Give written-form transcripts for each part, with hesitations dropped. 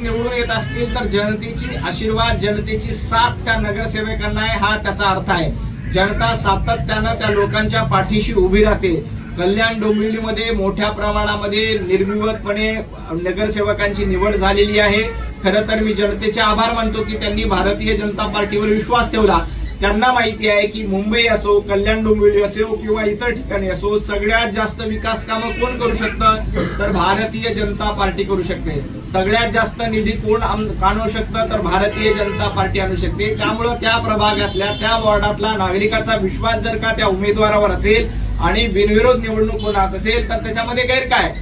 निवडून येत असतील तर जनतेची आशीर्वाद, जनतेची साथ त्या नगरसेवकांना आहे, हा त्याचा अर्थ आहे. जनता सातत्यानं त्या लोकांच्या पाठीशी उभी राहते. कल्याण डोंबिवलीमध्ये मोठ्या प्रमाणामध्ये निर्विवादपणे नगरसेवकांची निवड झालेली आहे. खरं तर मी जनतेचे आभार मानतो की त्यांनी भारतीय जनता पार्टीवर विश्वास ठेवला. त्यांना माहिती आहे की मुंबई असो, कल्याण डोंबिवली असो किंवा इतर ठिकाणी असो, सगळ्यात जास्त विकास कामं कोण करू शकतं तर भारतीय जनता पार्टी करू शकते. सगळ्यात जास्त निधी कोण आणू शकतं तर भारतीय जनता पार्टी आणू शकते. त्यामुळं त्या प्रभागातल्या, त्या वॉर्डातला नागरिकाचा विश्वास जर का त्या उमेदवारावर असेल आणि बिनविरोध निवडणूक होणार असेल तर त्याच्यामध्ये गैर काय.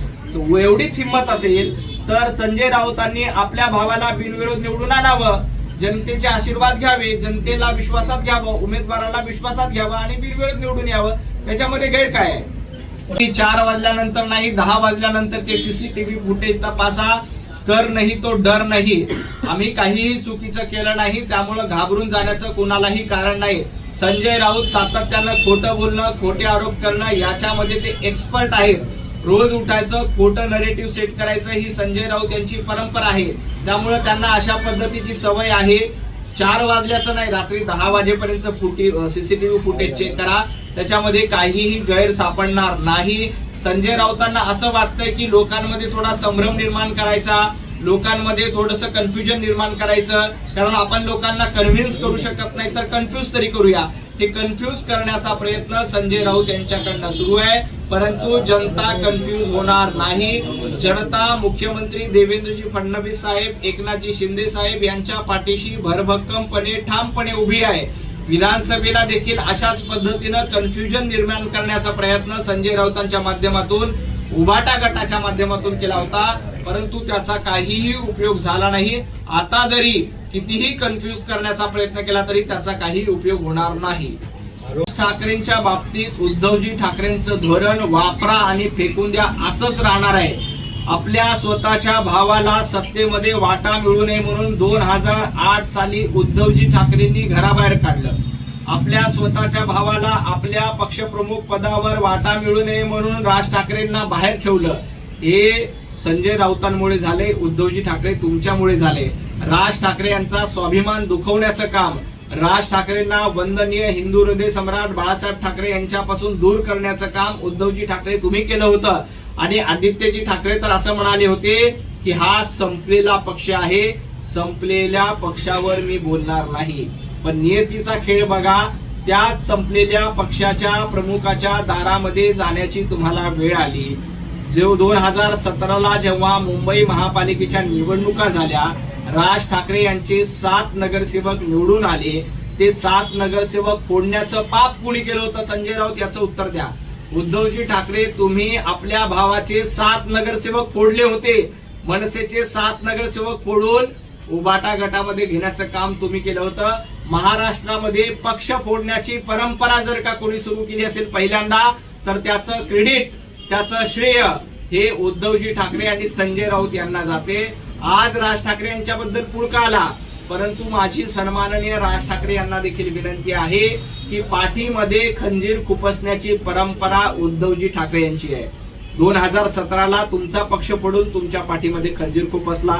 एवढीच हिंमत असेल तर संजय राऊतांनी आपल्या भावाला बिनविरोध निवडून आणावं, जनतेचे आशीर्वाद घ्यावे, जनतेला विश्वासात घ्यावं, उमेदवाराला विश्वासात घ्यावं आणि बिनविरोध निवडून यावं. त्याच्यामध्ये गैर काय आहे. 4 वाजल्यानंतर नाही, 10 वाजल्यानंतरचे सीसीटीव्ही फुटेज तपासा. कर नाही तो डर नाही. आम्ही काहीही चुकीचं केलं नाही, त्यामुळं घाबरून जाण्याचं कोणालाही कारण नाही. संजय राऊत सातत्यानं खोटं बोलणं, खोटे आरोप करणं याच्यामध्ये ते एक्सपर्ट आहेत. रोज उठायचं, खोटं नरेटिव्ह सेट करायचं ही संजय राऊत यांची परंपरा आहे. त्यामुळे त्यांना अशा पद्धतीची सवय आहे. 4 वाजल्याचं नाही, रात्री 10 वाजेपर्यंत सीसीटीव्ही फुटेज चेक करा, त्याच्यामध्ये काहीही गैर सापडणार नाही. संजय राऊतांना असं वाटतंय की लोकांमध्ये थोडा संभ्रम निर्माण करायचा, लोकांमध्ये थोडंसं कन्फ्युजन निर्माण करायचं, कारण आपण लोकांना कन्व्हिन्स करू शकत नाही तर कन्फ्यूज तरी करूया. हे कन्फ्यूज करण्याचा प्रयत्न संजय राऊत यांच्याकडनं सुरू आहे, परंतु जनता कन्फ्यूज होणार नाही. जनता मुख्यमंत्री देवेंद्रजी फडणवीस साहेब, एकनाथजी शिंदे साहेब यांच्या पाठीशी भरभक्कमपणे ठामपणे उभी आहे. विधानसभेला देखील अशाच पद्धतीनं कन्फ्युजन निर्माण करण्याचा प्रयत्न संजय राऊतांच्या माध्यमातून, उभाटा गटाच्या माध्यमातून केला होता, परंतु त्याचा काहीही उपयोग झाला नाही. आता जरी कितीही कन्फ्यूज करण्याचा प्रयत्न केला तरी त्याचा काही उपयोग होणार नाही. ठाकरेंच्या बाबतीत उद्धवजी ठाकरेंचं धोरण वापरा आणि फेकून द्या असंच राहणार आहे. आपल्या स्वतःच्या भावाला सत्तेमध्ये वाटा मिळू नये म्हणून 2008 साली उद्धवजी ठाकरेंनी घराबाहेर काढलं. आपल्या स्वतःच्या भावाला आपल्या पक्षप्रमुख पदावर वाटा मिळू नये म्हणून राज ठाकरेंना बाहेर ठेवलं. हे संजय राऊतांमुळे झाले, उद्धवजी ठाकरे तुमच्यामुळे झाले. राज ठाकरे यांचा स्वाभिमान दुखवण्याचं काम, राज ठाकरेंना वंदनीय हिंदू हृदय सम्राट बाळासाहेब ठाकरे यांच्यापासून दूर करण्याचं काम उद्धवजी ठाकरे तुम्ही केलं होतं. आणि आदित्यजी ठाकरे तर असं म्हणाले होते की हा संपलेला पक्ष आहे, संपलेल्या पक्षावर मी बोलणार नाही. पण नियतीचा खेळ बघा, त्याच संपलेल्या पक्षाच्या प्रमुखाच्या दारामध्ये जाण्याची तुम्हाला वेळ आली. जो 2017ला जेव्हा मुंबई महापालिकेच्या निवडणुका झाल्या, राज ठाकरे यांचे 7 नगरसेवक निवडून आले. ते 7 नगरसेवक फोडण्याचं पाप कुणी केलं होतं संजय राऊत, याचं उत्तर द्या. उद्धवजी ठाकरे, तुम्ही आपल्या भावाचे 7 नगरसेवक फोडले होते. मनसेचे 7 नगरसेवक फोडून उभाटा गटामध्ये घेण्याचं काम तुम्ही केलं होतं. महाराष्ट्रामध्ये पक्ष फोडण्याची परंपरा जर का कोणी सुरू केली असेल पहिल्यांदा, तर त्याचं क्रेडिट, त्याचं श्रेय हे उद्धवजी ठाकरे आणि संजय राऊत यांना जाते. आज राज ठाकरे यांच्याबद्दल पुळका आला, परंतु माझी सन्माननीय राज ठाकरे यांना देखील विनंती आहे की पाठीमध्ये खंजीर खुपसण्याची परंपरा उद्धवजी ठाकरे यांची आहे. 2017ला तुमचा पक्ष फोडून तुमच्या पाठीमध्ये खंजीर खुपसला.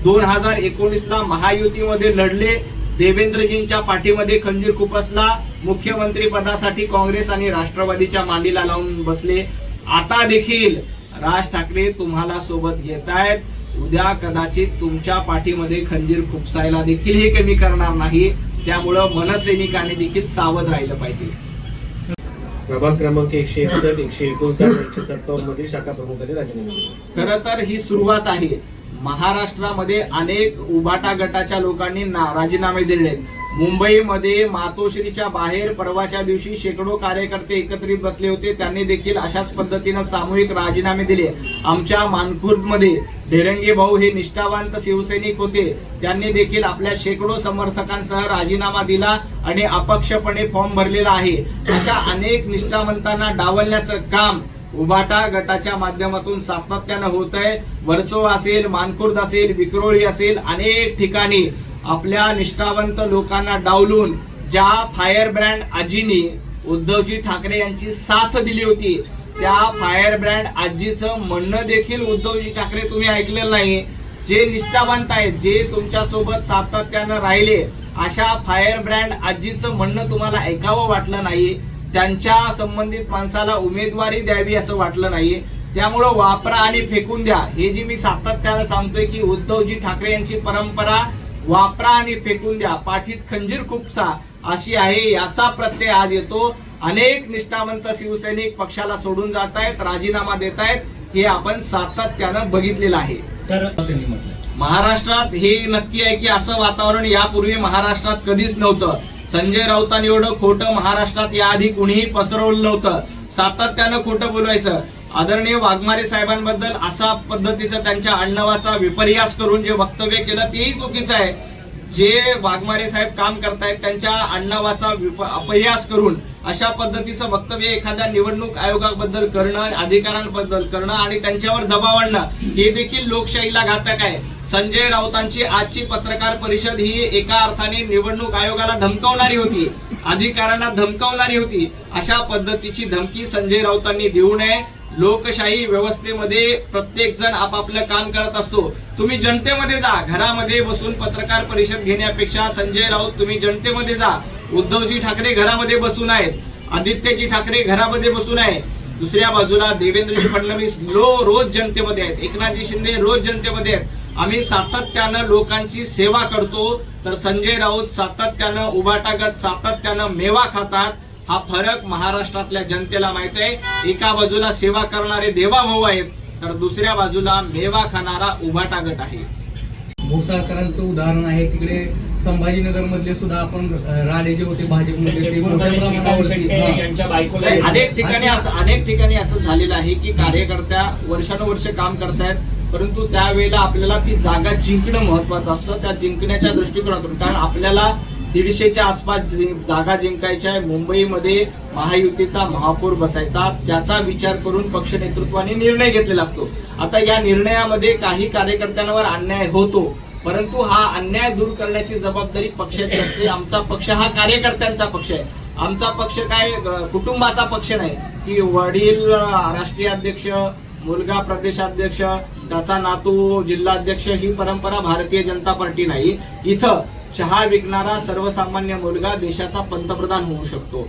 2019ला महायुतीमध्ये लढले, देवेंद्रजींच्या पाठीमध्ये खंजीर खुपसला. मुख्यमंत्री पदासाठी काँग्रेस आणि राष्ट्रवादीच्या मांडीला लावून बसले. आता देखील राज ठाकरे तुम्हाला सोबत घेतायत. उद्या कदाचित तुमच्या पाठीमध्ये खंजीर खुपसायला देखील हे कमी करणार नाही. त्यामुळं मनसैनिकांनी देखील सावध राहिलं पाहिजे. प्रभाग क्रमांक 161, 159, 157 मध्ये शाखा प्रमुखांनी राजीनामे दिले. खरं तर ही सुरुवात आहे. महाराष्ट्रामध्ये अनेक उभाटा गटाच्या लोकांनी राजीनामे दिले. मुंबईमध्ये मातोश्रीच्या बाहेर परवाच्या दिवशी शेकडो कार्यकर्ते एकत्रित बसले होते. त्यांनी देखील अशाच पद्धतीनं सामूहिक राजीनामे दिले. आमच्या मानखुर्दमध्ये ढेरंगे भाऊ हे निष्ठावंत शिवसैनिक होते. त्यांनी देखील आपल्या शेकडो समर्थकांसह राजीनामा दिला आणि अपक्षपणे फॉर्म भरलेला आहे. अशा अनेक निष्ठावंतांना डावलण्याचं काम उभाटा गटाच्या माध्यमातून सातत्यानं होत आहे. वर्सोवा असेल, मानखुर्द असेल, विक्रोळी असेल, अनेक ठिकाणी आपल्या निष्ठावंत लोकांना डावलून ज्या फायर ब्रँड आजीनी उद्धवजी ठाकरे यांची साथ दिली होती, त्या फायर ब्रँड आजीचं म्हणणं देखील उद्धवजी ठाकरे तुम्ही ऐकलेलं नाही. जे निष्ठावंत आहेत, जे तुमच्या सोबत सातत्यानं राहिले, अशा फायर ब्रँड आजीचं म्हणणं तुम्हाला ऐकावं वाटलं नाही, त्यांच्या संबंधित माणसाला उमेदवारी द्यावी असं वाटलं नाही, त्यामुळं वापरा आणि फेकून द्या. हे जी मी सातत्यानं सांगतोय की उद्धवजी ठाकरे यांची परंपरा वापरा आणि फेकून द्या, पाठीत खंजीर खुपसा अशी आहे, याचा प्रत्यय आज येतो. अनेक निष्ठावंत शिवसैनिक पक्षाला सोडून जात आहेत, राजीनामा देत आहेत, हे आपण सातत्यानं बघितलेलं आहे. सर, महाराष्ट्रात हे नक्की आहे की असं वातावरण यापूर्वी महाराष्ट्रात कधीच नव्हतं. संजय राऊतांनी एवढं खोटं महाराष्ट्रात याआधी कुणीही पसरवलं नव्हतं. सातत्यानं खोटं बोलवायचं. आदरणीय वाघमारे साहेबांबद्दल असा पद्धतीचं त्यांच्या आडनावाचा विपर्यास करून जे वक्तव्य केलं तेही चुकीचं आहे. जे वाघमारे साहेब काम करतायत त्यांच्या आडनावाचा अपहास करून अशा पद्धतीचं वक्तव्य एखाद्या निवडणूक आयोगाबद्दल करणं, अधिकाऱ्यांबद्दल करणं आणि त्यांच्यावर दबाव आणणं हे देखील लोकशाहीला घातक आहे. संजय राऊतांची आजची पत्रकार परिषद ही एका अर्थाने निवडणूक आयोगाला धमकावणारी होती, अधिकाऱ्यांना धमकावणारी होती. अशा पद्धतीची धमकी संजय राऊतांनी देऊ नये. लोकशाही व्यवस्थेमध्ये प्रत्येक जण आपापलं काम करत असतो. तुम्ही जनतेमध्ये जा, घरामध्ये बसून पत्रकार परिषद घेण्यापेक्षा संजय राऊत तुम्ही जनतेमध्ये जा. उद्धवजी ठाकरे घरामध्ये बसून आहेत, आदित्यजी ठाकरे घरामध्ये बसून आहे. दुसऱ्या बाजूला देवेंद्रजी फडणवीस रोज जनतेमध्ये आहेत, एकनाथजी शिंदे रोज जनतेमध्ये आहेत. आम्ही सातत्यानं लोकांची सेवा करतो, तर संजय राऊत सातत्यानं उभाटागत, सातत्यानं मेवा खातात. हा फरक महाराष्ट्रातल्या जनतेला माहित आहे. एका बाजूला सेवा करणारे देवाभाऊ आहेत, तर दुसऱ्या बाजूला मेवा खाणारा उभाटागट आहे. भोसाळकरांचं उदाहरण आहे. तिकडे संभाजीनगर मधले सुद्धा आपण राणे जे होते भाजपमध्ये ते मोठ्या प्रमाणावरती अनेक ठिकाणी असं झालेलं आहे की कार्यकर्त्या वर्षानुवर्ष काम करतायत, परंतु त्यावेळेला आपल्याला ती जागा जिंकणं महत्वाचं असतं. त्या जिंकण्याच्या दृष्टिकोनातून, कारण आपल्याला 150च्या आसपास जागा जिंकायच्या आहे. मुंबईमध्ये महायुतीचा महापौर बसायचा, त्याचा विचार करून पक्ष नेतृत्वाने निर्णय घेतलेला असतो. आता या निर्णयामध्ये काही कार्यकर्त्यांवर अन्याय होतो, परंतु हा अन्याय दूर करण्याची जबाबदारी पक्षाची असते. आमचा पक्ष हा कार्यकर्त्यांचा पक्ष आहे. आमचा पक्ष काय कुटुंबाचा पक्ष नाही की वडील राष्ट्रीय अध्यक्ष, मुलगा प्रदेशाध्यक्ष, त्याचा नातू जिल्हाध्यक्ष, ही परंपरा भारतीय जनता पार्टी नाही. इथं चहा विकणारा सर्वसामान्य मुलगा देशाचा पंतप्रधान होऊ शकतो.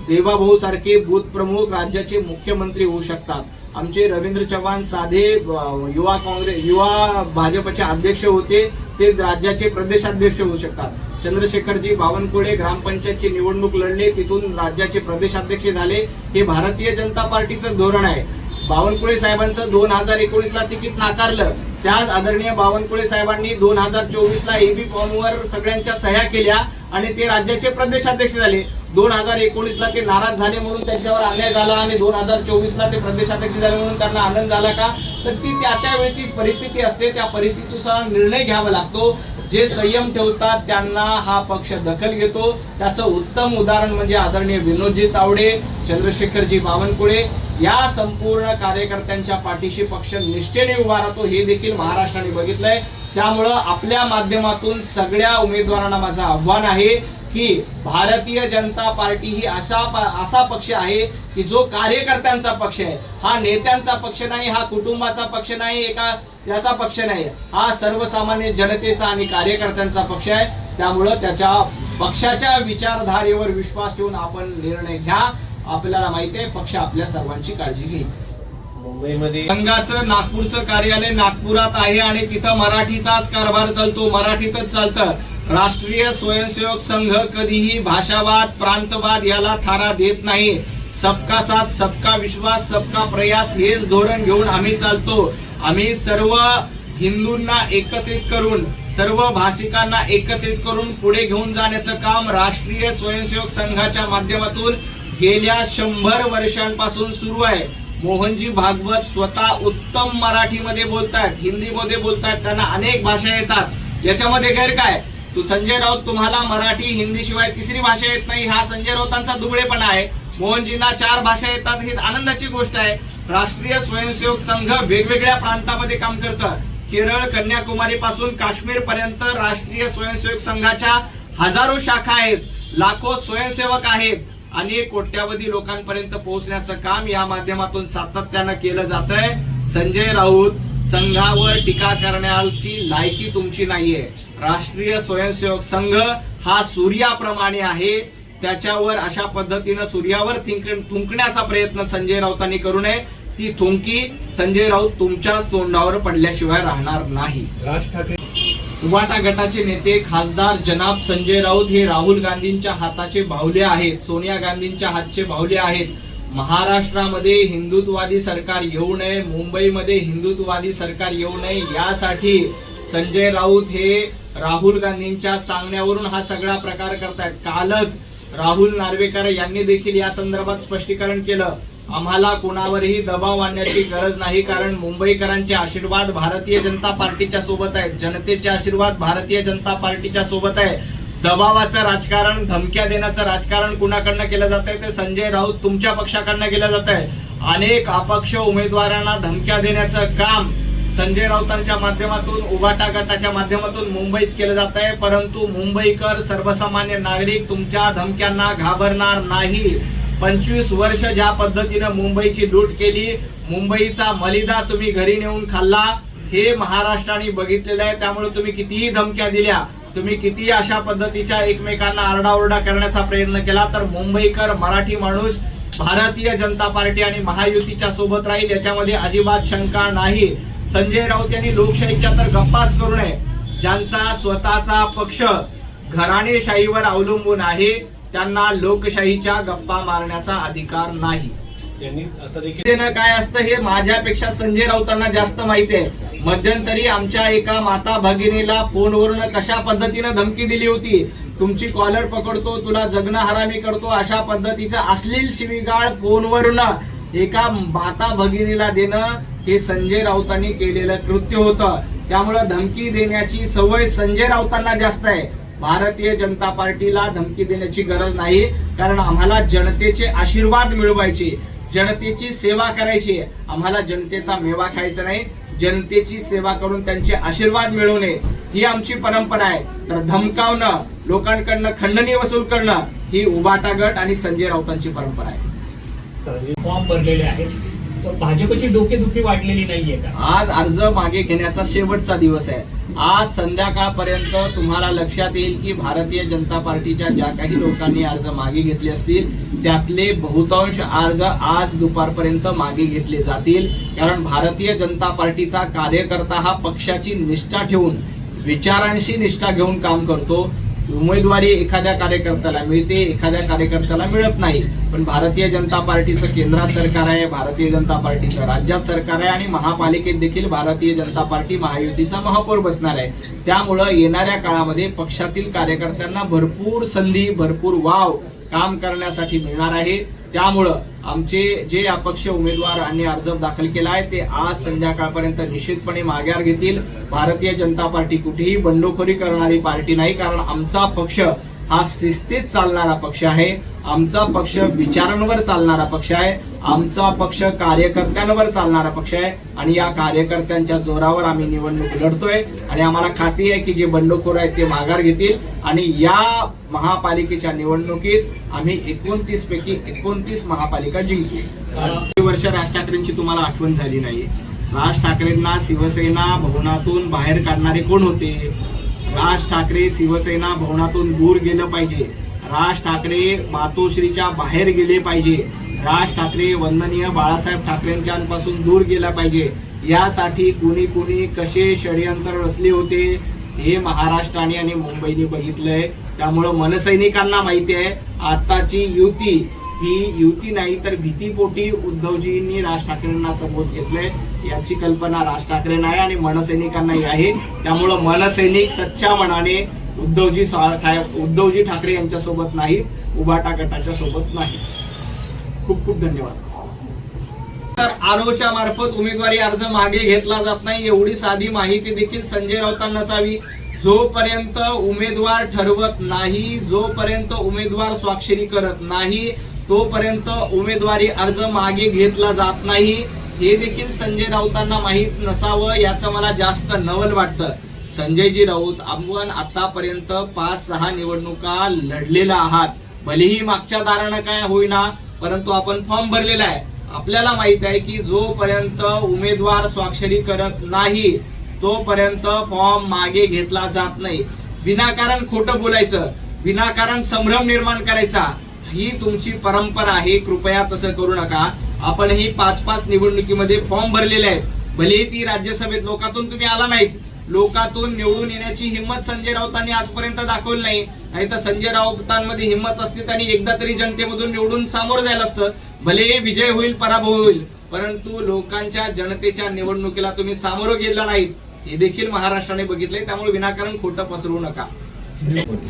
देवाभाऊ सारखे बूथ प्रमुख राज्याचे मुख्यमंत्री होऊ शकतात. आमचे रवींद्र चव्हाण साधे युवा भाजपचे अध्यक्ष होते, ते राज्याचे प्रदेशाध्यक्ष होऊ शकतात. चंद्रशेखरजी बावनकुळे ग्रामपंचायतची निवडणूक लढले, तिथून राज्याचे प्रदेशाध्यक्ष झाले. हे भारतीय जनता पार्टीचं धोरण आहे. बावनकुळे साहेबांचं 2019ला तिकीट नाकारलं, त्याच आदरणीय बावनकुळे साहेबांनी 2024ला एबी फॉर्मवर सगळ्यांच्या सह्या केल्या आणि ते राज्याचे प्रदेशाध्यक्ष झाले. 2019ला ते नाराज झाले म्हणून त्यांच्यावर अन्याय झाला आणि 2024ला ते प्रदेशाध्यक्ष झाले म्हणून त्यांना आनंद झाला का? तर ती त्यावेळेची परिस्थिती असते, त्या परिस्थितीनुसार निर्णय घ्यावा लागतो. जे संयम ठेवतात त्यांना हा पक्ष दखल घेतो. त्याचं उत्तम उदाहरण म्हणजे आदरणीय विनोदजी तावडे, चंद्रशेखरजी बावनकुळे या संपूर्ण कार्यकर्त्यांच्या पाठीशी पक्ष निष्ठेने उभा राहतो, हे देखील महाराष्ट्राने बघितलंय. त्यामुळं आपल्या माध्यमातून सगळ्या उमेदवारांना माझं आव्हान आहे की भारतीय जनता पार्टी ही असा पक्ष आहे की जो कार्यकर्त्यांचा पक्ष आहे. हा नेत्यांचा पक्ष नाही, हा कुटुंबाचा पक्ष नाही, एका याचा पक्ष नाही. हा सर्वसामान्य जनतेचा आणि कार्यकर्त्यांचा पक्ष आहे. त्यामुळं त्याच्या पक्षाच्या विचारधारेवर विश्वास ठेवून आपण निर्णय घ्या. आपल्याला माहिती आहे पक्ष आपल्या सर्वांची काळजी घेईल. मुंबईमध्ये संघाचं नागपूरचं कार्यालय नागपुरात आहे आणि तिथं मराठीचाच कारभार चालतो, मराठीतच चालतं. राष्ट्रीय स्वयंसेवक संघ कधीही भाषावाद, प्रांतवाद याला थारा देत नाही. सबका साथ, सबका विश्वास, सबका प्रयास हेच धोरण घेऊन आम्ही चालतो. आम्ही सर्व हिंदूंना एकत्रित करून, सर्व भाषिकांना एकत्रित करून पुढे घेऊन जाण्याचं काम राष्ट्रीय स्वयंसेवक संघाच्या माध्यमातून गेल्या 100 वर्षांपासून सुरू आहे. मोहनजी भागवत स्वतः उत्तम मराठीमध्ये बोलतायत, हिंदीमध्ये बोलतायत, त्यांना अनेक भाषा येतात. याच्यामध्ये गैर काय? संजय राऊत तुम्हाला मराठी हिंदी शिवाय तिसरी भाषा येत नाही, हा संजय राऊतांचा दुबळेपणा आहे. मोहनजींना 4 भाषा येतात, ही आनंदाची गोष्ट आहे. राष्ट्रीय स्वयंसेवक संघ वेगवेगळ्या प्रांतामध्ये काम करतं. केरळ, कन्याकुमारी पासून काश्मीर पर्यंत राष्ट्रीय स्वयंसेवक संघाच्या हजारो शाखा आहेत, लाखो स्वयंसेवक आहेत. अनेक कोट्यावधी लोकांपर्यंत पोहोचण्याचं काम या माध्यमातून सातत्यानं केलं जात आहे. संजय राऊत, संघावर टीका करण्याची लायकी तुमची नाहीये. राष्ट्रीय स्वयंसेवक संघ हा सूर्याप्रमाणे आहे, त्याच्यावर अशा पद्धतीनं सूर्यावर थुंकण्याचा प्रयत्न संजय राऊतांनी करू नये. ती थुंकी संजय राऊत तुमच्याच तोंडावर पडल्याशिवाय राहणार नाही. राज ठाकरे उबाटा गटाचे नेते खासदार जनाब संजय राऊत हे राहुल गांधींच्या हाताचे बाहुले आहेत, सोनिया गांधींच्या हातचे बाहुले आहेत. महाराष्ट्रामध्ये हिंदुत्ववादी सरकार येऊ नये, मुंबईमध्ये हिंदुत्ववादी सरकार येऊ नये यासाठी संजय राऊत हे राहुल गांधींच्या सांगण्यावरून हा सगळा प्रकार करतायत. कालच राहुल नार्वेकर यांनी देखील या संदर्भात स्पष्टीकरण केलं. आम्हाला कोणावरही दबाव आणण्याची गरज नाही, कारण मुंबईकरांचे आशीर्वाद भारतीय जनता पार्टीच्या सोबत आहेत, जनतेचे आशीर्वाद भारतीय जनता पार्टीच्या सोबत आहे. दबावाचं राजकारण, धमक्या देण्याचं राजकारण कुणाकडनं केलं जात आहे ते संजय राऊत तुमच्या पक्षाकडनं केलं जात आहे. अनेक अपक्ष उमेदवारांना धमक्या देण्याचं काम संजय राऊतांच्या माध्यमातून, उबाटा गटाच्या माध्यमातून मुंबईत केलं जात आहे. परंतु मुंबईकर, सर्वसामान्य नागरिक तुमच्या धमक्यांना घाबरणार नाही. 25 वर्ष ज्या पद्धतीनं मुंबईची लूट केली, मुंबईचा मलिदा तुम्ही घरी नेऊन खाल्ला, हे महाराष्ट्राने बघितलेलं आहे. त्यामुळे तुम्ही कितीही धमक्या दिल्या, तुम्ही कितीही अशा पद्धतीच्या एकमेकांना आरडाओरडा करण्याचा प्रयत्न केला, तर मुंबईकर, मराठी माणूस भारतीय जनता पार्टी आणि महायुतीच्या सोबत राहील, याच्यामध्ये अजिबात शंका नाही. संजय राऊत यांनी लोकशाहीच्या तर गप्पाच करू नये. ज्यांचा स्वतःचा पक्ष घराणेशाहीवर अवलंबून आहे त्यांना लोकशाहीच्या गप्पा मारण्याचा अधिकार नाही. त्यांनी असं देखील काय असतं हे माझ्यापेक्षा संजय राऊतांना जास्त माहिती आहे. मध्यंतरी आमच्या एका माता भगिनीला फोनवरून कशा पद्धतीनं धमकी दिली होती, तुमची कॉलर पकडतो, तुला जगणं हरामी करतो, अशा पद्धतीचा अश्लील शिवीगाळ फोनवरून एका माता भगिनीला देणं हे संजय राऊतांनी केलेलं कृत्य होतं. त्यामुळे धमकी देण्याची सवय संजय राऊतांना जास्त आहे. भारतीय जनता पार्टीला धमकी देण्याची गरज नाही, कारण आम्हाला जनतेचे आशीर्वाद मिळवायचे, जनतेची सेवा करायची. आम्हाला जनतेचा मेवा खायचा नाही, जनतेची सेवा करून त्यांचे आशीर्वाद मिळवणे ही आमची परंपरा आहे. तर धमकावणं, लोकांकडनं खंडणी वसूल करणं ही उबाटा गट आणि संजय राऊतांची परंपरा आहे. फॉर्म भरलेले आहेत, तर भाजपची डोकेदुखी वाढलेली नाहीये का? आज अर्ज मागे घेण्याचा शेवटचा दिवस आहे. आज संध्याकाळपर्यंत तुम्हाला लक्षात येईल की भारतीय जनता पार्टीच्या ज्या काही लोकांनी अर्ज मागे घेतले असतील त्यातले बहुतांश अर्ज आज दुपारपर्यंत मागे घेतले जातील. कारण भारतीय जनता पार्टीचा कार्यकर्ता हा पक्षाची निष्ठा ठेवून, विचारांशी निष्ठा घेऊन काम करतो. उमेदवारी एखाद्या कार्यकर्त्याला मिळते, एखाद्या कार्यकर्त्याला मिळत नाही. पण भारतीय जनता पार्टीचं केंद्रात सरकार आहे, भारतीय जनता पार्टीचं राज्यात सरकार आहे आणि महापालिकेत देखील भारतीय जनता पार्टी महायुतीचा महापौर बसणार आहे. त्यामुळं येणाऱ्या काळामध्ये पक्षातील कार्यकर्त्यांना भरपूर संधी, भरपूर वाव काम करण्यासाठी मिळणार आहे. त्यामुळं आमचे जे अपक्ष उमेदवारांनी अर्ज दाखल केला आहे ते आज संध्याकाळपर्यंत निश्चितपणे माघार घेतील. भारतीय जनता पार्टी कुठेही बंडखोरी करणारी पार्टी नाही, कारण आमचा पक्ष हा शिस्तीत चालणारा पक्ष आहे, आमचा पक्ष विचारांवर चालणारा पक्ष आहे, आमचा पक्ष कार्यकर्त्यांवर चालणारा पक्ष आहे आणि या कार्यकर्त्यांच्या जोरावर आम्ही निवडणूक लढतोय. आणि आम्हाला खात्री आहे की जे बंडखोर आहेत ते माघार घेतील आणि या महापालिकेच्या निवडणुकीत आम्ही 29 पैकी 29 महापालिका जिंकू. वर्ष राज ठाकरेंची तुम्हाला आठवण झाली नाही. राज ठाकरेंना शिवसेना भवनातून बाहेर काढणारे कोण होते? राज ठाकरे शिवसेना भवनातून दूर गेलं पाहिजे, राज ठाकरे मातोश्रीच्या बाहेर गेले पाहिजे, राज ठाकरे वंदनीय बाळासाहेब ठाकरेंच्यापासून दूर गेला पाहिजे. यासाठी कुणी कुणी कसे षडयंत्र रचले होते हे महाराष्ट्राने आणि मुंबईने बघितलंय. त्यामुळं मनसैनिकांना माहिती आहे आताची युती ही युती नाही तर भीतीपोटी उद्धवजींनी राज ठाकरेंना समोर घेतलंय. याची कल्पना राज ठाकरे नाही आणि मनसैनिकांनाही आहे. त्यामुळं मनसैनिक सच्च्या मनाने उद्धवजी ठाकरे यांच्या सोबत नाही, उबाटा गटाच्या सोबत नाही. खूप खूप धन्यवाद. तर आरोच्या मार्फत उमेदवारी अर्ज मागे घेतला जात नाही एवढी साधी माहिती देखील संजय राऊतांना असावी. जोपर्यंत उमेदवार ठरवत नाही, जोपर्यंत उमेदवार स्वाक्षरी करत नाही, तोपर्यंत उमेदवारी अर्ज मागे घेतला जात नाही हे देखील संजय राऊतांना माहीत नसावं याचं मला जास्त नवल वाटतं. संजयजी राऊत, आपण आतापर्यंत 5-6 निवडणुका लढलेला आहात. भलेही मागच्या दारानं काय होईना, परंतु आपण फॉर्म भरलेला आहे. आपल्याला माहित आहे की जोपर्यंत उमेदवार स्वाक्षरी करत नाही तोपर्यंत फॉर्म मागे घेतला जात नाही. विनाकारण खोटं बोलायचं, विनाकारण संभ्रम निर्माण करायचा ही तुमची परंपरा आहे. कृपया तसं करू नका. आपण ही 5-5 निवडणुकीमध्ये फॉर्म भरलेले आहेत. भलेही ती राज्यसभेत लोकातून तुम्ही आला नाहीत, लोकातून निवडून येण्याची हिंमत संजय राऊतांनी आजपर्यंत दाखवली नाही तर संजय राऊतांमध्ये हिंमत असते आणि एकदा तरी जनतेमधून निवडून सामोरं जायला असतं. भले विजय होईल, पराभव होईल, परंतु लोकांच्या जनतेच्या निवडणुकीला तुम्ही सामोरं गेला नाहीत हे देखील महाराष्ट्राने बघितलंय. त्यामुळे विनाकारण खोटं पसरवू नका.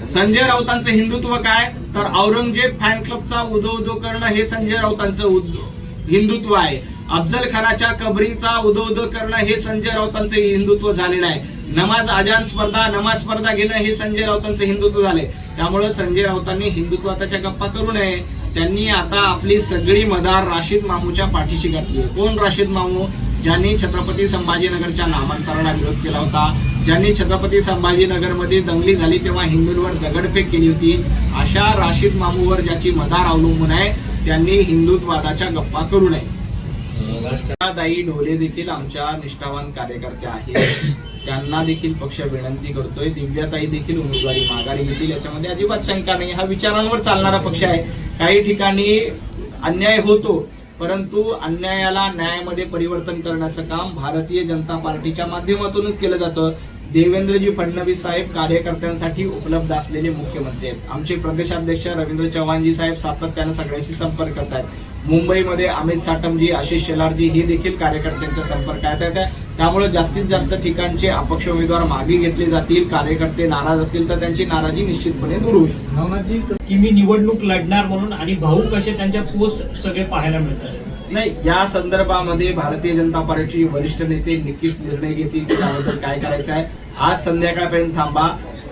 संजय राऊतांचं हिंदुत्व काय तर औरंगजेब फॅन क्लबचा उदो करणं हे संजय राऊतांचं हिंदुत्व आहे. अफजल खानाच्या कबरीचा उदो करणं हे संजय राऊतांचं हिंदुत्व झालेलं आहे. नमाज स्पर्धा घेणं हे संजय राऊतांचं हिंदुत्व झाले. त्यामुळे संजय राऊतांनी हिंदुत्वाच्या गप्पा करू नये. त्यांनी आता आपली सगळी मदार राशीद मामूच्या पाठीशी घातली. कोण राशीद मामू? ज्यांनी छत्रपती संभाजीनगरच्या नामांतराला विरोध केला होता, ज्यांनी छत्रपती संभाजीनगरमध्ये दंगली झाली तेव्हा हिंदूंवर दगडफेक केली होती, अशा राशीद मामूवर ज्याची मदार अवलंबून आहे त्यांनी हिंदुत्ववादाच्या गप्पा करू नये. दाई ढोले देखील आमच्या निष्ठावान कार्यकर्त्या आहेत. त्यांना देखील पक्ष विनंती करतोय, दिव्याताई देखील उमेदवारी माघारी घेतील याच्यामध्ये अजिबात शंका नाही. हा विचारांवर चालणारा पक्ष आहे. काही ठिकाणी अन्याय होतो, परंतु अन्यायाला न्यायामध्ये परिवर्तन करण्याचं काम भारतीय जनता पार्टीच्या माध्यमातूनच केलं जातं. देवेंद्रजी फडणवीस साहेब कार्यकर्त्यांसाठी उपलब्ध असलेले मुख्यमंत्री आहेत. आमचे प्रदेशाध्यक्ष रवींद्र चव्हाणजी साहेब सातत्यानं सगळ्यांशी संपर्क करतात. मुंबईमध्ये अमित साटमजी, आशिष शेलारजी हे देखील कार्यकर्त्यांच्या संपर्कात आहेत. त्यामुळे जास्तीत जास्त ठिकाणचे अपक्ष उमेदवार मागे घेतले जातील. कार्यकर्ते नाराज असतील तर त्यांची नाराजी निश्चितपणे दूर होईल. की मी निवडणूक लढणार म्हणून आणि भाऊ कसे त्यांच्या पोस्ट सगळे पाहायला मिळतात. नाही, या संदर्भामध्ये भारतीय जनता पार्टीचे वरिष्ठ नेते नक्कीच निर्णय घेतील की त्याबद्दल काय करायचं आहे. आज संध्याकाळपर्यंत थांबा.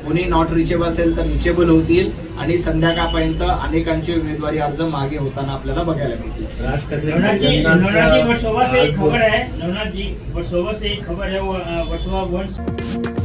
कोणी नॉट रिचेबल असेल तर रिचेबल होतील आणि संध्याकाळपर्यंत अनेकांचे उमेदवारी अर्ज मागे होताना आपल्याला बघायला मिळतील. नवनाथ जी वर्सोवा से एक खबर है, नवनाथ जी वर्सोवा से एक खबर है, वो वर्सोवा 1